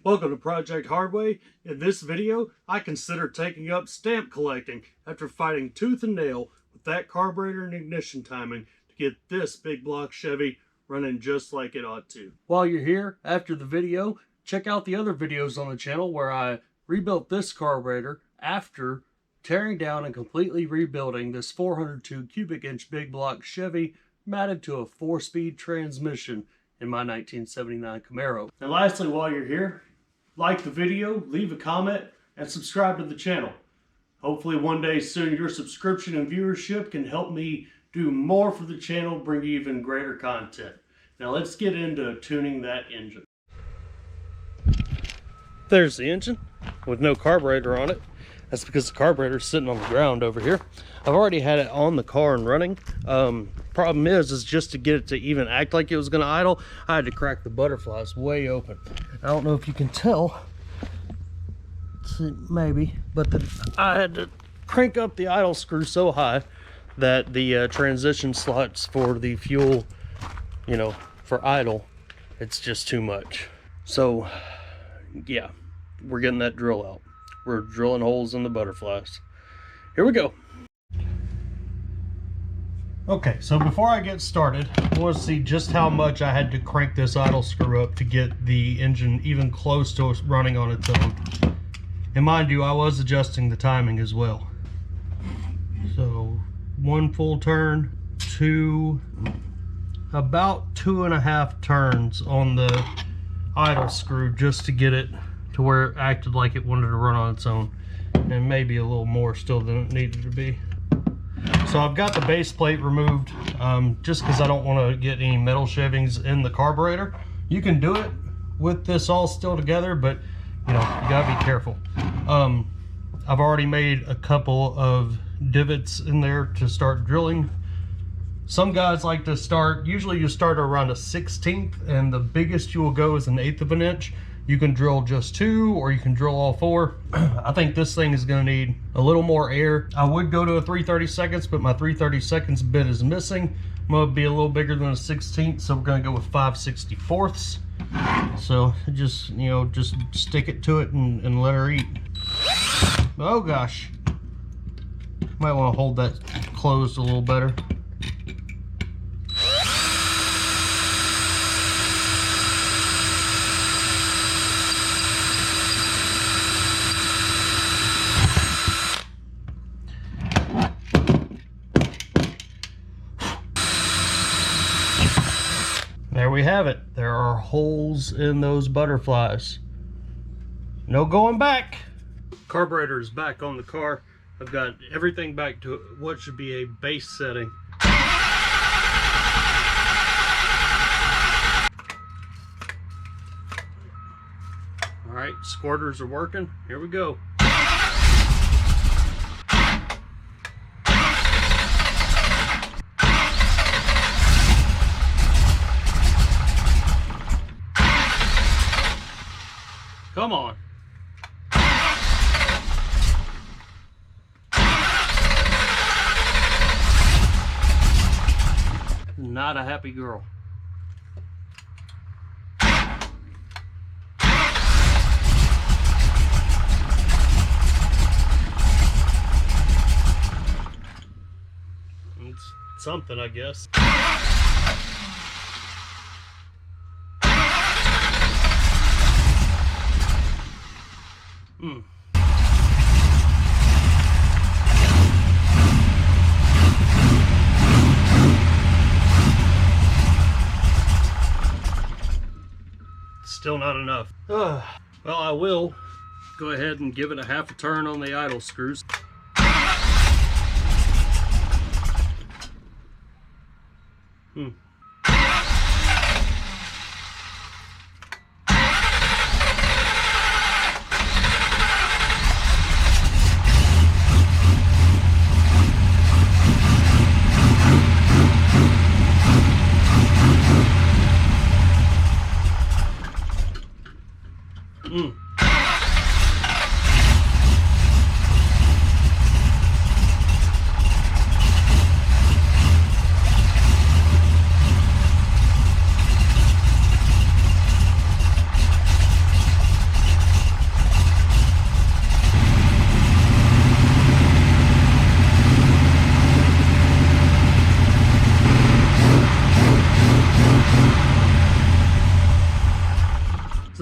Welcome to Project Hardway. In this video, I consider taking up stamp collecting after fighting tooth and nail with that carburetor and ignition timing to get this big block Chevy running just like it ought to. While you're here, after the video, check out the other videos on the channel where I rebuilt this carburetor after tearing down and completely rebuilding this 402 cubic inch big block Chevy mounted to a 4-speed transmission in my 1979 Camaro. And lastly, while you're here, like the video, leave a comment, and subscribe to the channel. Hopefully one day soon your subscription and viewership can help me do more for the channel, bring you even greater content. Now let's get into tuning that engine. There's the engine with no carburetor on it. That's because the carburetor is sitting on the ground over here. I've already had it on the car and running. Problem is just to get it to even act like it was going to idle, I had to crack the butterflies way open. I don't know if you can tell. See, maybe, but I had to crank up the idle screw so high that the transition slots for the fuel, for idle, it's just too much. So, yeah, we're getting that drill out. We're drilling holes in the butterflies. Here we go. Okay, so before I get started, I want to see just how much I had to crank this idle screw up to get the engine even close to running on its own. And mind you, I was adjusting the timing as well. So 1 full turn, about 2.5 turns on the idle screw just to get it to where it acted like it wanted to run on its own, and maybe a little more still than it needed to be. So I've got the base plate removed just because I don't want to get any metal shavings in the carburetor. You can do it with this all still together, but you gotta be careful. I've already made a couple of divots in there to start drilling. Some guys like to start, usually you start around a 1/16, and the biggest you will go is 1/8 of an inch. You can drill just 2, or you can drill all 4. I think this thing is going to need a little more air. I would go to a 3/32, but my 3/32 bit is missing. I'm going to be a little bigger than a 1/16, so we're going to go with 5/64. So just, just stick it to it and let her eat. Oh gosh. Might want to hold that closed a little better. There we have it. There are holes in those butterflies. No going back. Carburetor is back on the car. I've got everything back to what should be a base setting. All right, squirters are working. Here we go. Come on. Not a happy girl. It's something, I guess. Still not enough. Well, I will go ahead and give it a 1/2 turn on the idle screws.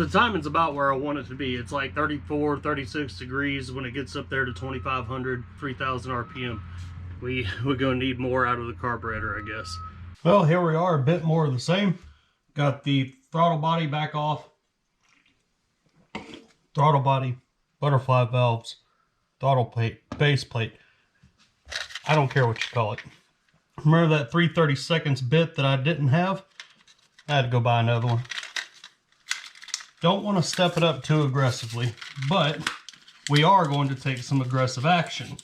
So the timing's about where I want it to be. It's like 34, 36 degrees. When it gets up there to 2,500, 3,000 RPM, we're gonna need more out of the carburetor, I guess. Well, here we are, a bit more of the same. Got the throttle body back off. Throttle body, butterfly valves, throttle plate, base plate. I don't care what you call it. Remember that 3/32 bit that I didn't have? I had to go buy another one. Don't want to step it up too aggressively, but we are going to take some aggressive action.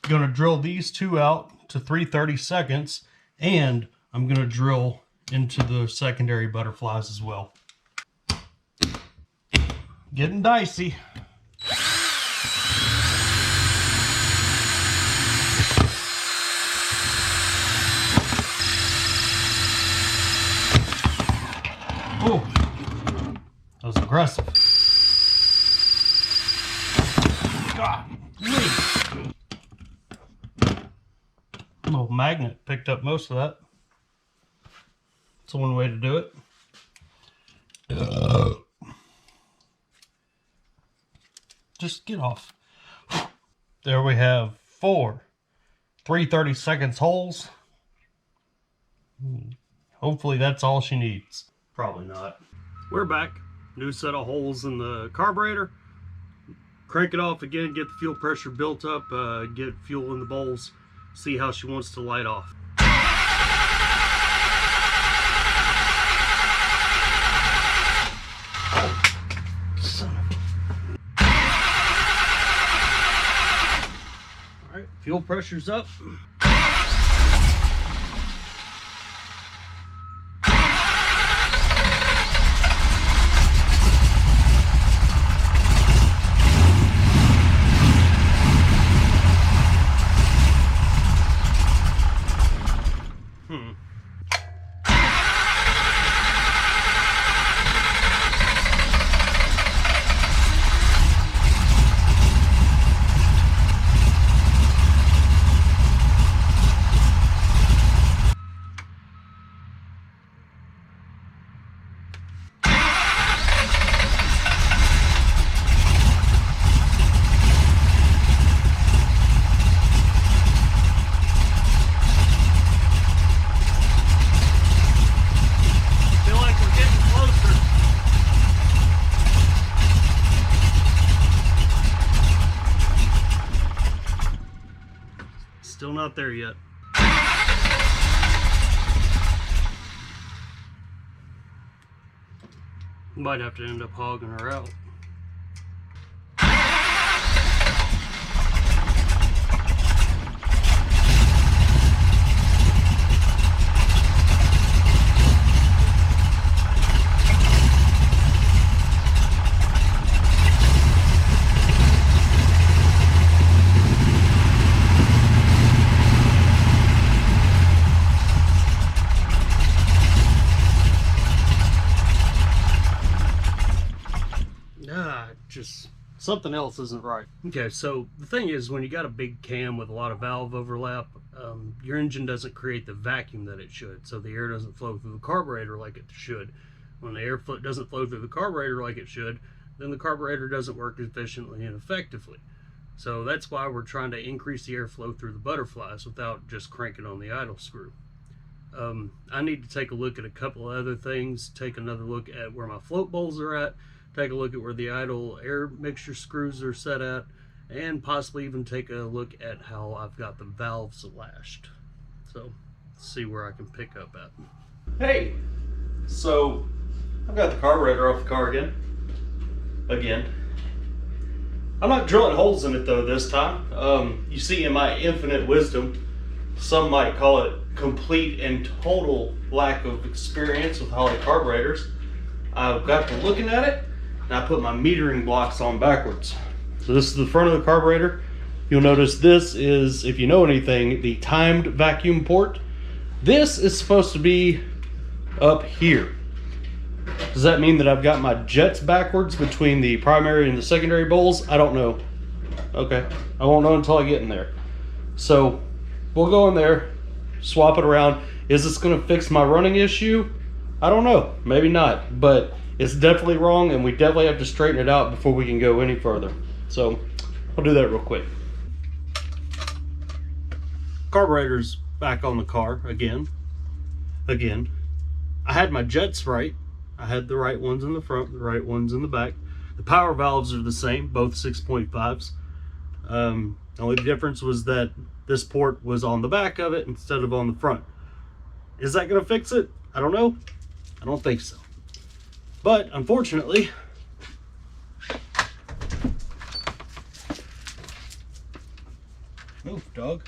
Going to drill these two out to 3/32, and I'm going to drill into the secondary butterflies as well. Getting dicey. Oh, that was aggressive. God, a little magnet picked up most of that. That's one way to do it. Just get off. There we have 4 3/32 holes. Hopefully that's all she needs. Probably not. We're back. New set of holes in the carburetor. Crank it off again, get the fuel pressure built up, get fuel in the bowls, see how she wants to light off. Alright, fuel pressure's up. Still not there yet. Might have to end up hogging her out. Just something else isn't right. Okay, so the thing is, when you got a big cam with a lot of valve overlap, your engine doesn't create the vacuum that it should, so the air doesn't flow through the carburetor like it should. When the air doesn't flow through the carburetor like it should, then the carburetor doesn't work efficiently and effectively. So that's why we're trying to increase the airflow through the butterflies without just cranking on the idle screw. I need to take a look at a couple of other things, take another look at where my float bowls are at, take a look at where the idle air mixture screws are set at, and possibly even take a look at how I've got the valves lashed. So, let's see where I can pick up at. Hey! So, I've got the carburetor off the car again. I'm not drilling holes in it though this time. You see, in my infinite wisdom, some might call it complete and total lack of experience with Holley carburetors. I've got to looking at it, and I put my metering blocks on backwards. So this is the front of the carburetor. You'll notice this is, if you know anything, the timed vacuum port. This is supposed to be up here. Does that mean that I've got my jets backwards between the primary and the secondary bowls? I don't know. Okay, I won't know until I get in there. So we'll go in there, swap it around. Is this gonna fix my running issue? I don't know, maybe not, but It's definitely wrong, and we definitely have to straighten it out before we can go any further. So I'll do that real quick. Carburetor's back on the car again. I had my jets right. I had the right ones in the front, the right ones in the back. The power valves are the same, both 6.5s. The only difference was that this port was on the back of it instead of on the front. Is that going to fix it? I don't know. I don't think so. But unfortunately, move, dog.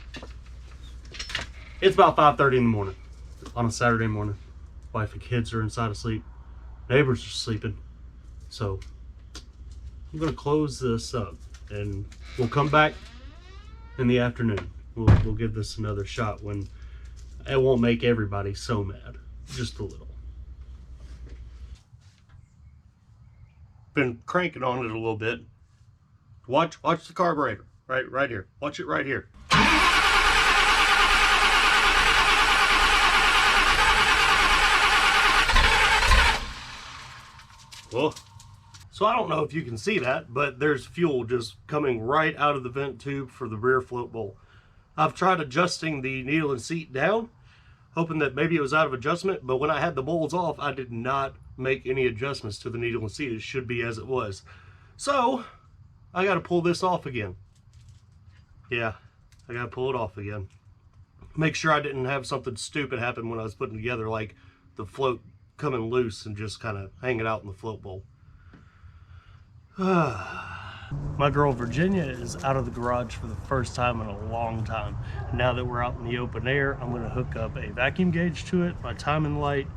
It's about 5:30 in the morning on a Saturday morning. Wife and kids are inside asleep. Neighbors are sleeping. So I'm going to close this up and we'll come back in the afternoon. We'll give this another shot when it won't make everybody so mad. Just a little. Been cranking on it a little bit. Watch the carburetor. Right here. Watch it right here. Well, so I don't know if you can see that, but there's fuel just coming right out of the vent tube for the rear float bowl. I've tried adjusting the needle and seat down, hoping that maybe it was out of adjustment, but when I had the bowls off, I did not make any adjustments to the needle and seat. It should be as it was. So I got to pull this off again. Yeah, I got to pull it off again. Make sure I didn't have something stupid happen when I was putting together, like the float coming loose and just kind of hanging out in the float bowl. My girl Virginia is out of the garage for the first time in a long time. Now that we're out in the open air, I'm going to hook up a vacuum gauge to it, my timing light,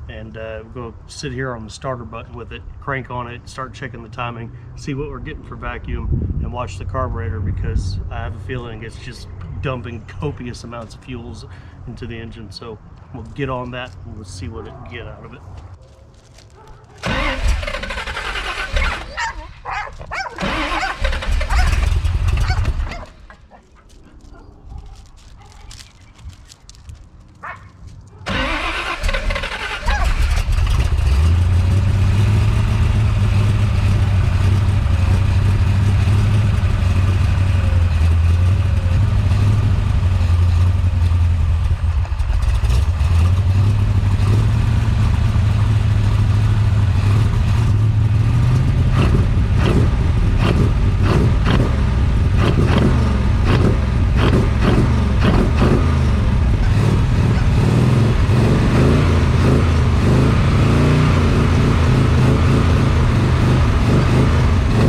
and we're going to sit here on the starter button with it, crank on it, start checking the timing, see what we're getting for vacuum, and watch the carburetor, because I have a feeling it's just dumping copious amounts of fuels into the engine. So we'll get on that and we'll see what it can get out of it.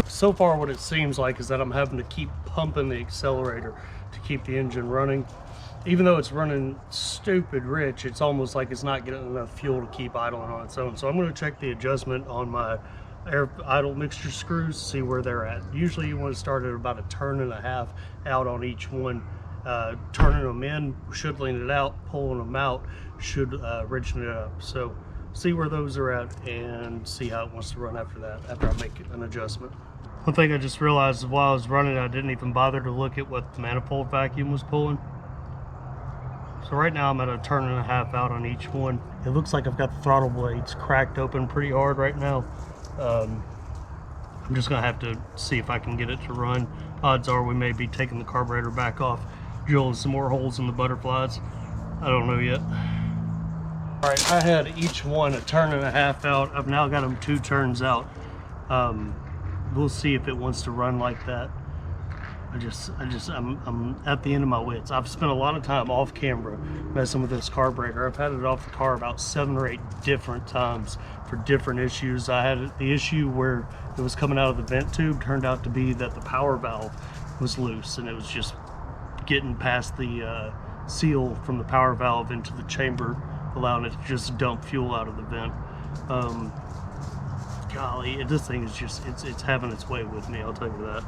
So far what it seems like is that I'm having to keep pumping the accelerator to keep the engine running. Even though it's running stupid rich, it's almost like it's not getting enough fuel to keep idling on its own. So I'm going to check the adjustment on my air idle mixture screws, see where they're at. Usually you want to start at about 1.5 turns out on each one. Turning them in should lean it out, pulling them out should richen it up. So see where those are at and see how it wants to run after that, after I make an adjustment. One thing I just realized while I was running, I didn't even bother to look at what the manifold vacuum was pulling. So right now I'm at 1.5 turns out on each one. It looks like I've got the throttle blades cracked open pretty hard right now. I'm just gonna have to see if I can get it to run. Odds are we may be taking the carburetor back off, drilling some more holes in the butterflies. I don't know yet. All right, I had each one 1.5 turns out. I've now got them 2 turns out. We'll see if it wants to run like that. I'm at the end of my wits. I've spent a lot of time off camera messing with this carburetor. I've had it off the car about 7 or 8 different times for different issues. I had the issue where it was coming out of the vent tube. Turned out to be that the power valve was loose and it was just getting past the seal from the power valve into the chamber, allowing it to just dump fuel out of the vent. Golly, this thing is just, it's having its way with me, I'll tell you that.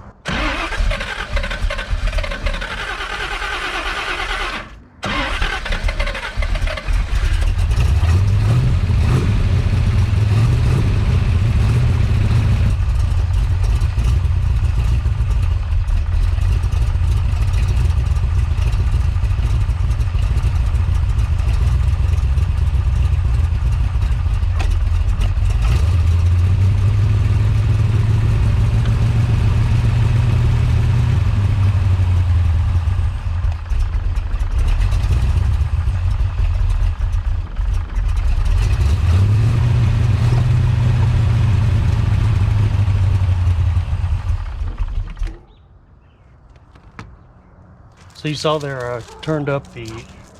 So you saw there I turned up the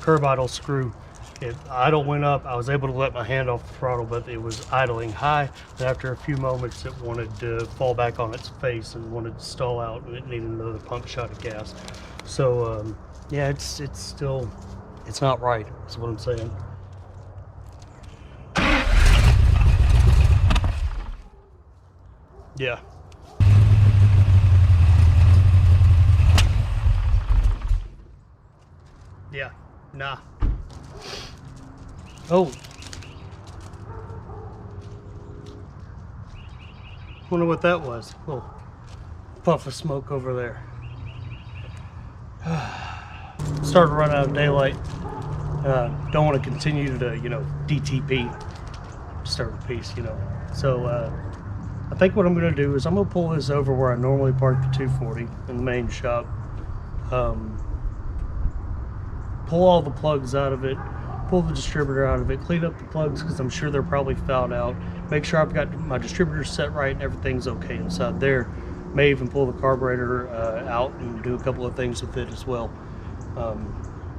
curb idle screw. Idle went up. I was able to let my hand off the throttle, but it was idling high. And after a few moments, it wanted to fall back on its face and wanted to stall out, and it needed another pump shot of gas. So yeah, it's still, it's not right, is what I'm saying. Yeah. Yeah, nah. Oh. Wonder what that was. Little puff of smoke over there. Starting to run out of daylight. Don't want to continue to, you know, DTP. Disturb the peace, you know. So I think what I'm going to do is I'm going to pull this over where I normally park the 240 in the main shop. Pull all the plugs out of it, pull the distributor out of it, clean up the plugs because I'm sure they're probably fouled out. Make sure I've got my distributor set right and everything's okay inside there. May even pull the carburetor out and do a couple of things with it as well. I'm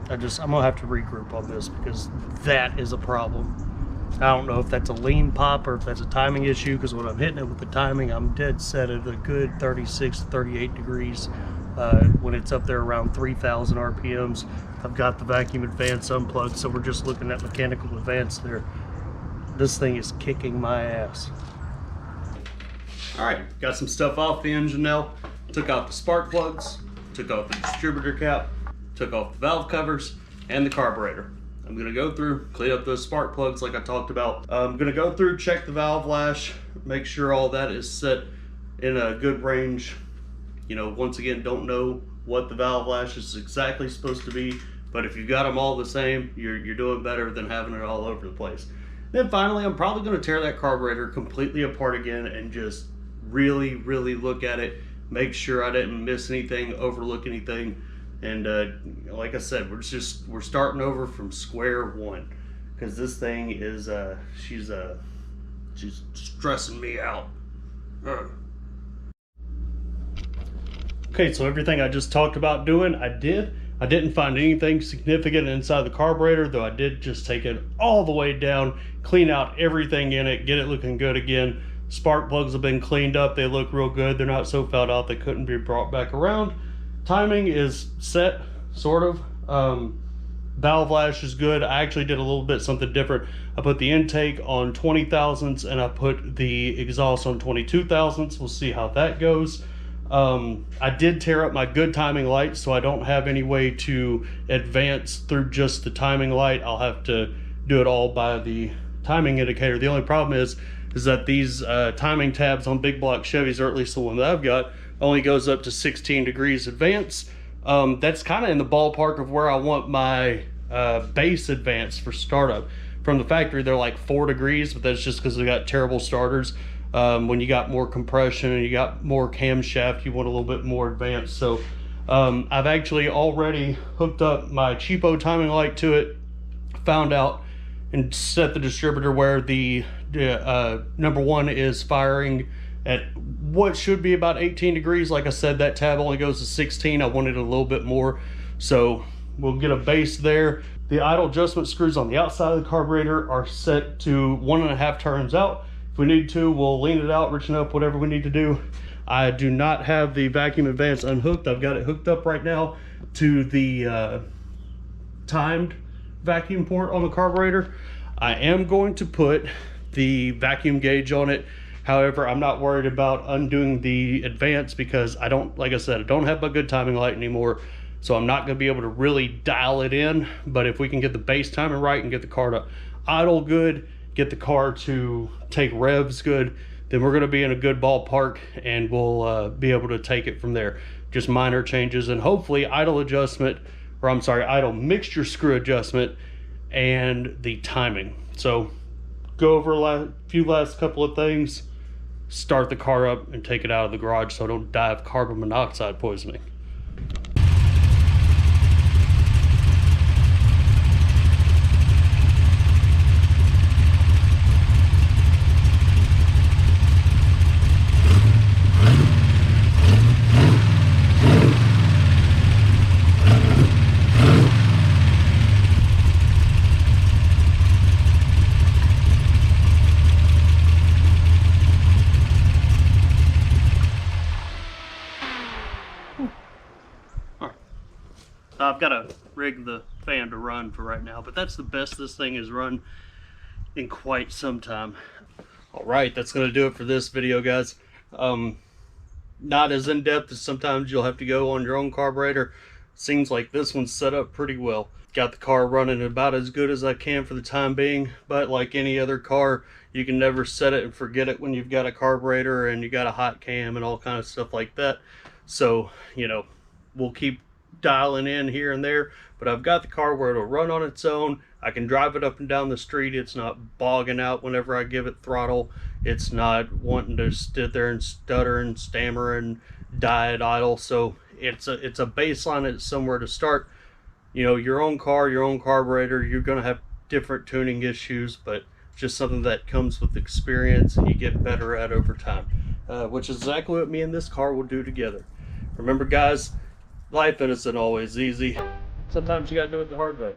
gonna have to regroup on this because that is a problem. I don't know if that's a lean pop or if that's a timing issue, because when I'm hitting it with the timing, I'm dead set at a good 36 to 38 degrees. When it's up there around 3,000 RPMs, I've got the vacuum advance unplugged, so we're just looking at mechanical advance there. This thing is kicking my ass. All right, got some stuff off the engine now. Took out the spark plugs, took off the distributor cap, took off the valve covers, and the carburetor. I'm gonna go through, clean up those spark plugs like I talked about. I'm gonna go through, check the valve lash, make sure all that is set in a good range. You know, once again, don't know what the valve lash is exactly supposed to be, but if you've got them all the same, you're doing better than having it all over the place. Then finally, I'm probably gonna tear that carburetor completely apart again and just really, really look at it, make sure I didn't miss anything, overlook anything. And like I said, we're starting over from square one, because this thing is she's stressing me out. Okay, so everything I just talked about doing, I did. I didn't find anything significant inside the carburetor, though I did just take it all the way down, clean out everything in it, get it looking good again. Spark plugs have been cleaned up. They look real good. They're not so fouled out they couldn't be brought back around. Timing is set, sort of. Valve lash is good. I actually did a little bit something different. I put the intake on 20 thousandths and I put the exhaust on 22 thousandths. We'll see how that goes. I did tear up my good timing light, so I don't have any way to advance through just the timing light. I'll have to do it all by the timing indicator. The only problem is that these timing tabs on big block Chevys, or at least the one that I've got, only goes up to 16 degrees advance. That's kind of in the ballpark of where I want my base advance for startup. From the factory, they're like 4 degrees, but that's just because they got terrible starters. When you got more compression and you got more camshaft, you want a little bit more advanced. So I've actually already hooked up my cheapo timing light to it, found out and set the distributor where the number one is firing at what should be about 18 degrees. Like I said, that tab only goes to 16. I wanted a little bit more, so we'll get a base there. The idle adjustment screws on the outside of the carburetor are set to 1.5 turns out. If we need to, we'll lean it out, richen up, whatever we need to do. I do not have the vacuum advance unhooked. I've got it hooked up right now to the timed vacuum port on the carburetor. I am going to put the vacuum gauge on it. However, I'm not worried about undoing the advance because I don't, like I said, I don't have my good timing light anymore. So I'm not gonna be able to really dial it in. But if we can get the base timing right and get the car to idle good, get the car to take revs good, then we're gonna be in a good ballpark and we'll be able to take it from there. Just minor changes and hopefully idle adjustment, or I'm sorry, idle mixture screw adjustment and the timing. So go over a few last couple of things, start the car up and take it out of the garage so I don't die of carbon monoxide poisoning. So I've got to rig the fan to run for right now, but that's the best this thing has run in quite some time. All right, that's going to do it for this video, guys. Not as in-depth as sometimes you'll have to go on your own carburetor. Seems like this one's set up pretty well. Got the car running about as good as I can for the time being, but like any other car, you can never set it and forget it when you've got a carburetor and you got a hot cam and all kind of stuff like that. So, you know, we'll keep dialing in here and there, but I've got the car where it'll run on its own. I can drive it up and down the street. It's not bogging out whenever I give it throttle. It's not wanting to sit there and stutter and stammer and die at idle. So it's a baseline. It's somewhere to start. You know, your own car, your own carburetor, you're going to have different tuning issues, but just something that comes with experience and you get better at over time, which is exactly what me and this car will do together. Remember, guys, life isn't always easy. Sometimes you got to do it the hard way.